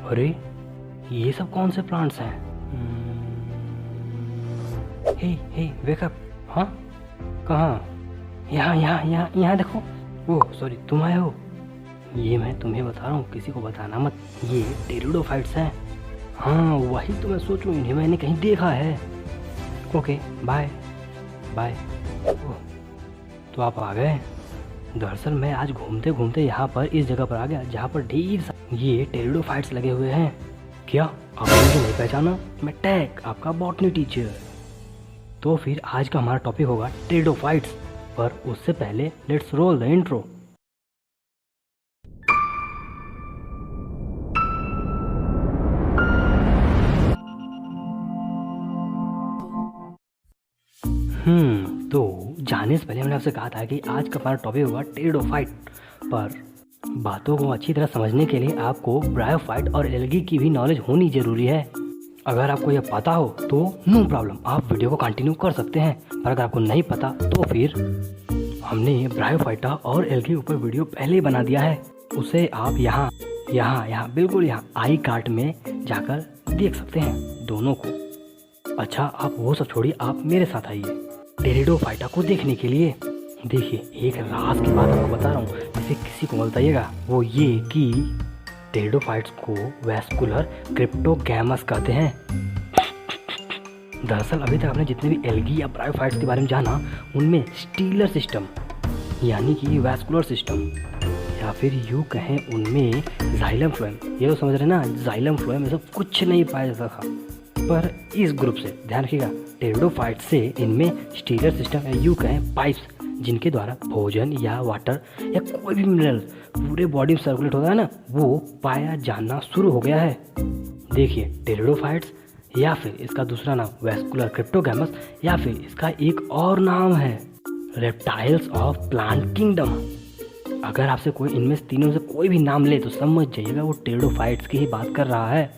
अरे ये सब कौन से प्लांट्स हैं? हे हे वेक अप। हाँ कहाँ? यहाँ यहाँ यहाँ यहाँ देखो। ओह सॉरी, तुम आए हो। ये मैं तुम्हें बता रहा हूँ, किसी को बताना मत। ये टेरिडोफाइट्स हैं। हाँ वही तो मैं सोचूं, इन्हें मैंने कहीं देखा है। Okay bye bye. तो आप आ गए। दरअसल मैं आज घूमते घूमते यहाँ पर इस जगह पर आ गया जहाँ पर ढेर ये टेरिडोफाइट्स लगे हुए हैं। क्या आपने मुझे नहीं पहचाना? मैं टैग, आपका बॉटनी टीचर। तो फिर आज का हमारा टॉपिक होगा टेरिडोफाइट्स, पर उससे पहले लेट्स रोल द इंट्रो। तो जाने से पहले मैंने आपसे कहा था कि आज का हमारा टॉपिक होगा टेरिडोफाइट, पर बातों को अच्छी तरह समझने के लिए आपको ब्रायोफाइट और एल्गी की भी नॉलेज होनी जरूरी है। अगर आपको यह पता हो तो नो प्रॉब्लम, आप वीडियो को कंटिन्यू कर सकते हैं, पर अगर आपको नहीं पता तो फिर हमने ब्रायोफाइटा और एल्गी के ऊपर वीडियो पहले ही बना दिया है, उसे आप यहाँ बिल्कुल यहाँ आई कार्ट में जाकर देख सकते हैं दोनों को। अच्छा आप वो सब छोड़िए, आप मेरे साथ आइए टेरिडोफाइटा को देखने के लिए। देखिए एक राज की बात आपको बता रहा हूँ, इसे किसी को मत बताइएगा। वो ये कि टेरिडोफाइट्स को वैस्कुलर क्रिप्टोगैमस कहते हैं। दरअसल अभी तक आपने जितने भी एल्गी या ब्रायोफाइट्स के बारे में जाना, उनमें स्टीलर सिस्टम यानी कि वैस्कुलर सिस्टम, या फिर यूँ कहें उनमें जाइलम फ्लोएम, ये तो समझ रहे ना, जाइलम फ्लोएम ये सब कुछ नहीं पाया जाता था। पर इस ग्रुप से ध्यान रखिएगा, टेरिडोफाइट से इनमें स्टीलर सिस्टम या यूँ कहें पाइप्स, जिनके द्वारा भोजन या वाटर या कोई भी मिनरल पूरे बॉडी में सर्कुलेट होता है ना, वो पाया जाना शुरू हो गया है। देखिए टेरिडोफाइट्स, या फिर इसका दूसरा नाम वैस्कुलर क्रिप्टोगैमस, या फिर इसका एक और नाम है रेप्टाइल्स ऑफ प्लांट किंगडम। अगर आपसे कोई इनमें से तीनों से कोई भी नाम ले तो समझ जाइएगा वो टेरिडोफाइट्स की ही बात कर रहा है।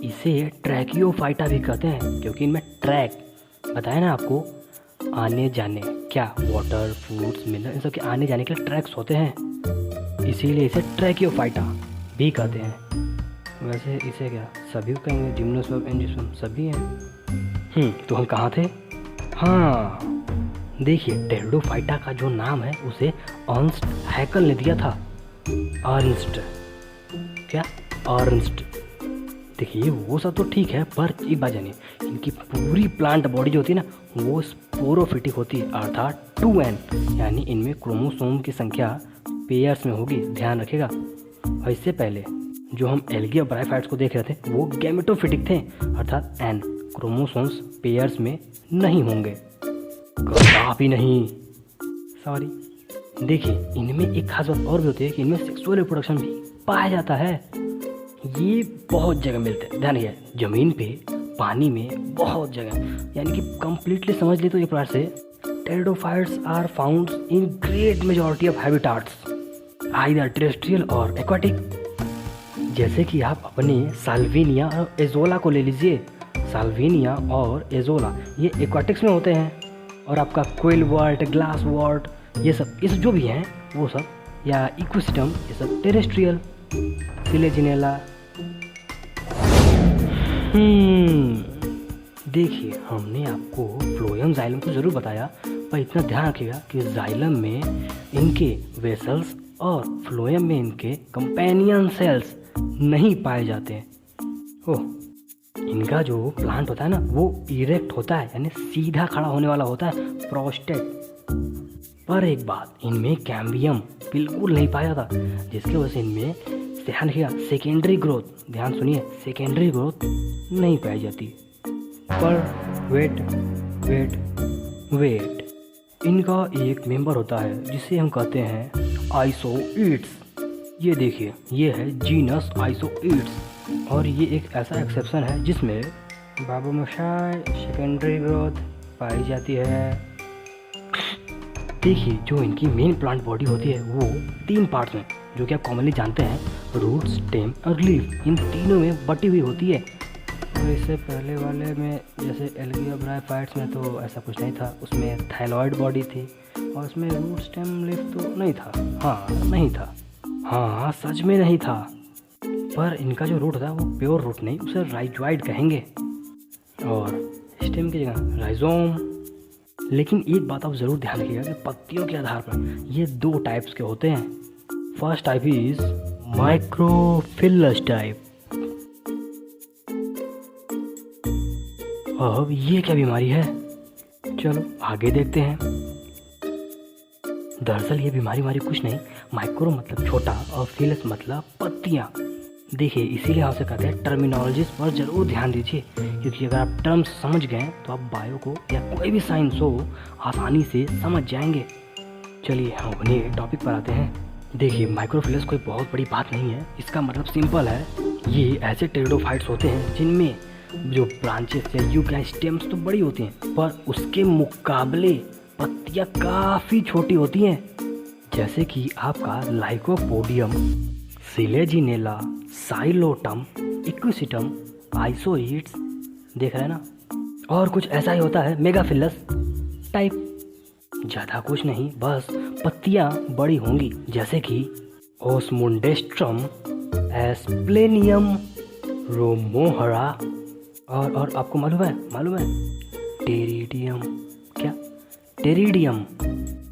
इसे ट्रैकियोफाइटा भी कहते हैं, क्योंकि इनमें ट्रैक बताया ना आपको, आने जाने, क्या वाटर फूड्स मिनरल इन सब के आने जाने के लिए ट्रैक्स होते हैं, इसीलिए इसे ट्रैकियोफाइटा भी कहते हैं। वैसे इसे क्या सभी को कहेंगे, जिम्नोस्पर्म एंजियोस्पर्म सभी हैं। तो हम कहाँ थे? हाँ देखिए टेरिडोफाइटा का जो नाम है उसे अर्नस्ट हैकल ने दिया था। अर्नस्ट, क्या अर्नस्ट? देखिए वो सब तो ठीक है, पर एक बात जानिए, इनकी पूरी प्लांट बॉडी जो होती है ना वो स्पोरोफिटिक होती है, अर्थात 2n, यानी इनमें क्रोमोसोम की संख्या पेयर्स में होगी, ध्यान रखिएगा। और इससे पहले जो हम एल्गी और ब्रायोफाइट्स को देख रहे थे वो गैमेटोफिटिक थे, अर्थात n क्रोमोसोम्स पेयर्स में नहीं होंगे, कभी नहीं, सॉरी। देखिए इनमें एक खास बात और भी होती है कि इनमें सेक्सुअल रिप्रोडक्शन भी पाया जाता है। ये बहुत जगह मिलते हैं, ध्यान रखिए, जमीन पे, पानी में, बहुत जगह, यानी कि कंप्लीटली समझ ले तो ये प्रकार से pteridophytes are found in great majority of habitats either terrestrial और एक्वाटिक। जैसे कि आप अपने साल्विनिया और एजोला को ले लीजिए, साल्विनिया और एजोला ये एक्वाटिक्स में होते हैं, और आपका क्विल वर्ट, ग्लास वर्ट, ये सब जो भी हैं वो सब, या इकोसिस्टम ये सब टेरेस्ट्रियल, सिलेजिनेला। देखिए हमने आपको फ्लोएम जाइलम को ज़रूर बताया, पर इतना ध्यान रखिएगा कि जाइलम में इनके वेसल्स और फ्लोएम में इनके कंपेनियन सेल्स नहीं पाए जाते हैं। इनका जो प्लांट होता है ना वो इरेक्ट होता है, यानी सीधा खड़ा होने वाला होता है, प्रोस्टेट। पर एक बात, इनमें कैम्बियम बिल्कुल नहीं पाया जाता, जिसकी वजह से इनमें ध्यान रखिएगा सेकेंडरी ग्रोथ, ध्यान सुनिए, सेकेंडरी ग्रोथ नहीं पाई जाती। पर वेट, इनका एक मेंबर होता है जिसे हम कहते हैं आइसोइड्स। ये देखिए ये है जीनस आइसोइड्स, और ये एक ऐसा एक्सेप्शन है जिसमें बाबूमोशाई सेकेंडरी ग्रोथ पाई जाती है। देखिए जो इनकी मेन प्लांट बॉडी होती है वो 3 पार्ट्स में, जो कि आप कॉमनली जानते हैं, रूट, स्टेम और लीफ, इन तीनों में बटी हुई होती है। और इससे पहले वाले में जैसे एल्गी और ब्रायोफाइट्स में तो ऐसा कुछ नहीं था, उसमें थाइलॉइड बॉडी थी, और उसमें रूट, स्टेम, लीफ तो नहीं था। हाँ नहीं था, हाँ सच में नहीं था। पर इनका जो रूट होता है वो प्योर रूट नहीं, उसे राइजोइड कहेंगे, और स्टेम की जगह राइजोम। लेकिन एक बात आप ज़रूर ध्यान रखिएगा कि पत्तियों के आधार पर ये 2 टाइप्स के होते हैं। First type is microphyllous type. अब ये क्या बीमारी है, चलो आगे देखते हैं। दरअसल ये बीमारी कुछ नहीं, माइक्रो मतलब छोटा और फिलस मतलब पत्तियां। देखिए इसीलिए आपसे कहते हैं टर्मिनोलॉजीज पर जरूर ध्यान दीजिए, क्योंकि अगर आप टर्म्स समझ गए तो आप बायो को या कोई भी साइंस हो आसानी से समझ जाएंगे। चलिए हम अपने टॉपिक पर आते हैं। देखिए माइक्रोफिलस कोई बहुत बड़ी बात नहीं है, इसका मतलब सिंपल है। ये ऐसे टेरिडोफाइट्स होते हैं जिनमें जो ब्रांचेस या यूक या स्टेम्स तो बड़ी होती हैं, पर उसके मुकाबले पत्तियां काफ़ी छोटी होती हैं। जैसे कि आपका लाइकोपोडियम, सिलेजिनेला, साइलोटम, इक्विसिटम, आइसोइड्स, देख रहे हैं ना। और कुछ ऐसा ही होता है मेगाफिलस टाइप। ज़्यादा कुछ नहीं, बस पत्तियां बड़ी होंगी, जैसे कि ओस्मुंडेस्ट्रम, एस्प्लेनियम, रोमोहरा, और आपको मालूम है टेरिडियम। क्या टेरिडियम?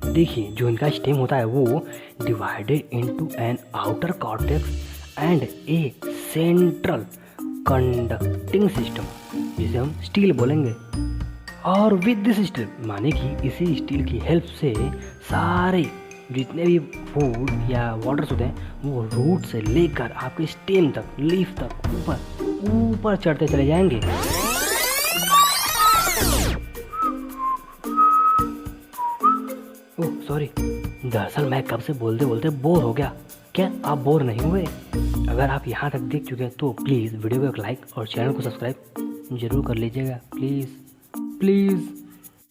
देखिए जो इनका स्टेम होता है वो divided into an outer cortex and a central conducting system, जिसे हम स्टील बोलेंगे। और विद दिस स्टील, माने कि इसी स्टील की हेल्प से सारे जितने भी फूड या वाटर्स होते हैं वो रूट से लेकर आपके स्टेम तक, लीफ तक ऊपर चढ़ते चले जाएंगे। ओह सॉरी, दरअसल मैं कब से बोलते बोलते बोर हो गया। क्या आप बोर नहीं हुए? अगर आप यहाँ तक देख चुके हैं तो प्लीज़ वीडियो को एक लाइक और चैनल को सब्सक्राइब जरूर कर लीजिएगा, प्लीज़ प्लीज़।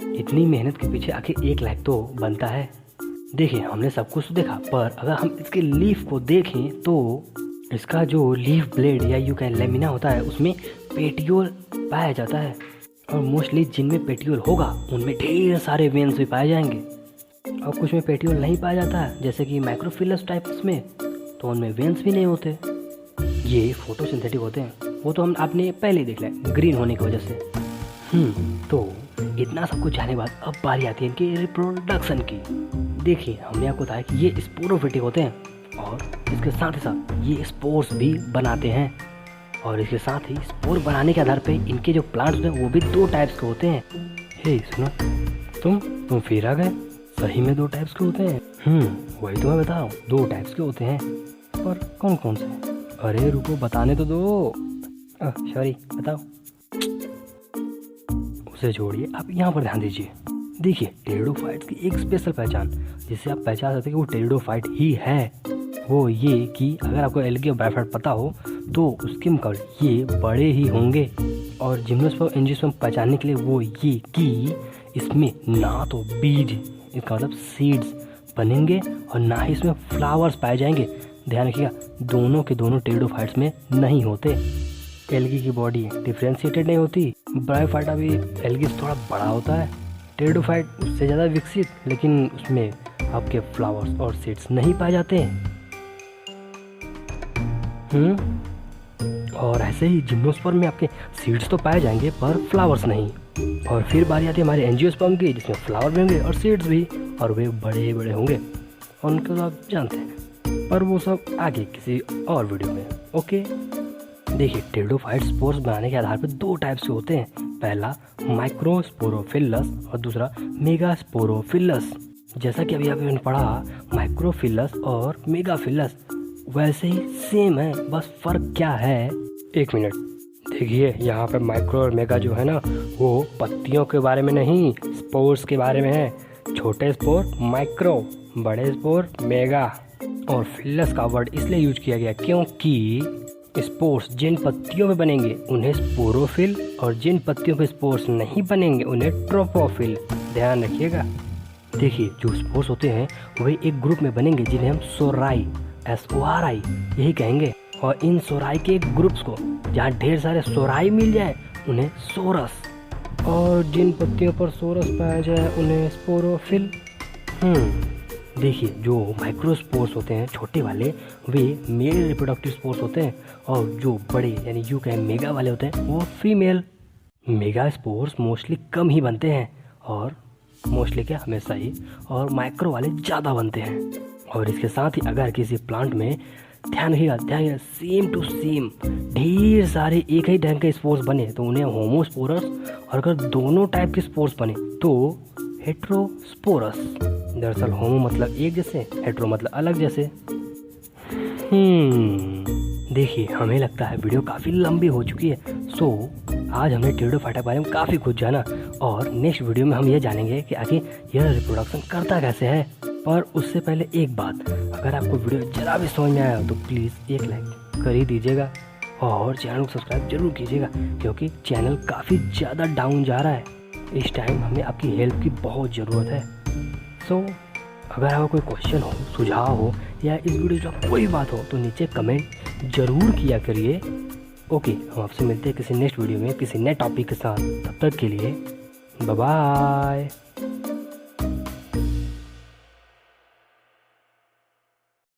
इतनी मेहनत के पीछे आखिर 1 लाइक तो बनता है। देखिए हमने सब कुछ तो देखा, पर अगर हम इसके लीफ को देखें तो इसका जो लीफ ब्लेड या यू कैन लेमिना होता है उसमें पेटियोल पाया जाता है, और मोस्टली जिनमें पेटियोल होगा उनमें ढेर सारे वेन्स भी पाए जाएंगे, और कुछ में पेटियोल नहीं पाया जाता है, जैसे कि माइक्रोफिलस टाइप्स में तो उनमें वेन्स भी नहीं होते। ये फोटोसिंथेटिक होते हैं, वो तो आपने पहले ही देख लिया ग्रीन होने की वजह से। तो इतना सब कुछ जाने बाद अब बारी आती है इनकी रिप्रोडक्शन की। देखिए हमने आपको बताया कि ये स्पोरोफिटिक होते हैं, और इसके साथ ही साथ ये स्पोर्स भी बनाते हैं, और इसके साथ ही स्पोर बनाने के आधार पे इनके जो प्लांट्स होते हैं वो भी 2 टाइप्स के होते हैं। हे सुनो, तुम फिर आ गए, सही में 2 टाइप्स के होते हैं। वही तो मैं बता रहा हूँ, 2 टाइप्स के होते हैं, पर कौन कौन से? अरे रुको बताने तो दो। सॉरी बताओ। उसे छोड़िए, आप यहाँ पर ध्यान दीजिए। देखिए टेरिडोफाइट्स की एक स्पेशल पहचान, जिससे आप पहचान सकते हैं कि वो टेरिडोफाइट ही है, वो ये कि अगर आपको एल्गी और ब्रायोफाइट पता हो तो उसके मुकाबले ये बड़े ही होंगे। और जिम्नोस्पर्म एंजियोस्पर्म पहचानने के लिए वो ये कि इसमें ना तो बीज, इसका मतलब सीड्स बनेंगे, और ना ही इसमें फ्लावर्स पाए जाएंगे। ध्यान रखिएगा, दोनों के दोनों टेरिडोफाइट्स में नहीं होते। एल्गी की बॉडी डिफ्रेंशिएटेड नहीं होती, ब्रायोफाइटा भी एल्गी से थोड़ा बड़ा होता है, टेरिडोफाइट उससे ज़्यादा विकसित, लेकिन उसमें आपके फ्लावर्स और सीड्स नहीं पाए जाते हैं। और ऐसे ही जिम्नोस्पर्म में आपके सीड्स तो पाए जाएंगे पर फ्लावर्स नहीं। और फिर बारी आती है हमारे एंजियोस्पर्म की, जिसमें फ्लावर भी होंगे और सीड्स भी, और वे बड़े बड़े होंगे, और उनको तो आप जानते हैं, पर वो सब आगे किसी और वीडियो में। ओके, देखिए टेरिडोफाइट स्पोर्स बनाने के आधार पर 2 टाइप्स के होते हैं, पहला माइक्रोस्पोरोफिलस और दूसरा मेगास्पोरोफिलस। जैसा कि अभी आपने पढ़ा माइक्रोफिलस और मेगाफिलस वैसे ही सेम है, बस फर्क क्या है। 1 मिनट, देखिए यहाँ पे माइक्रो और मेगा जो है ना वो पत्तियों के बारे में नहीं, स्पोर्स के बारे में है। छोटे स्पोर माइक्रो, बड़े स्पोर मेगा। और फिलस का वर्ड इसलिए यूज किया गया क्योंकि स्पोर्स जिन पत्तियों में बनेंगे उन्हें स्पोरोफिल, और जिन पत्तियों पे स्पोर्स नहीं बनेंगे उन्हें ट्रोपोफिल। ध्यान रखिएगा। देखिए जो स्पोर्स होते हैं वे एक ग्रुप में बनेंगे जिन्हें हम सोराई, SORI यही कहेंगे, और इन सोराई के ग्रुप्स को जहाँ ढेर सारे सोराई मिल जाए उन्हें सोरस, और जिन पत्तियों पर सोरस पाया जाए उन्हें स्पोरोफिल। देखिए जो माइक्रोस्पोर्स होते हैं छोटे वाले वे मेल रिप्रोडक्टिव स्पोर्स होते हैं, और जो बड़े यानी यूँ कहें मेगा वाले होते हैं वो फीमेल। मेगा स्पोर्स मोस्टली कम ही बनते हैं, और मोस्टली क्या हमेशा ही, और माइक्रो वाले ज़्यादा बनते हैं। और इसके साथ ही अगर किसी प्लांट में ध्यान रखिएगा सेम टू सेम ढेर सारे एक ही ढंग के स्पोर्स बने तो उन्हें होमोस्पोरस, और अगर दोनों टाइप के स्पोर्स बने तो हेट्रोस्पोरस। दरअसल होमो मतलब एक जैसे, हेट्रो मतलब अलग जैसे। देखिए हमें लगता है वीडियो काफ़ी लंबी हो चुकी है, सो आज हमने टेरिडोफाइटा के बारे में काफ़ी कुछ जाना, और नेक्स्ट वीडियो में हम ये जानेंगे कि आखिर यह रिप्रोडक्शन करता कैसे है। पर उससे पहले एक बात, अगर आपको वीडियो ज़रा भी समझ में आया तो प्लीज़ एक लाइक कर ही दीजिएगा, और चैनल को सब्सक्राइब जरूर कीजिएगा, क्योंकि चैनल काफ़ी ज़्यादा डाउन जा रहा है। इस टाइम हमें आपकी हेल्प की बहुत ज़रूरत है। सो अगर आपका कोई क्वेश्चन हो, सुझाव हो, या इस वीडियो में कोई बात हो तो नीचे कमेंट ज़रूर किया करिए। ओके, हम आपसे मिलते हैं किसी नेक्स्ट वीडियो में किसी नए टॉपिक के साथ। तब तक के लिए बाय बाय।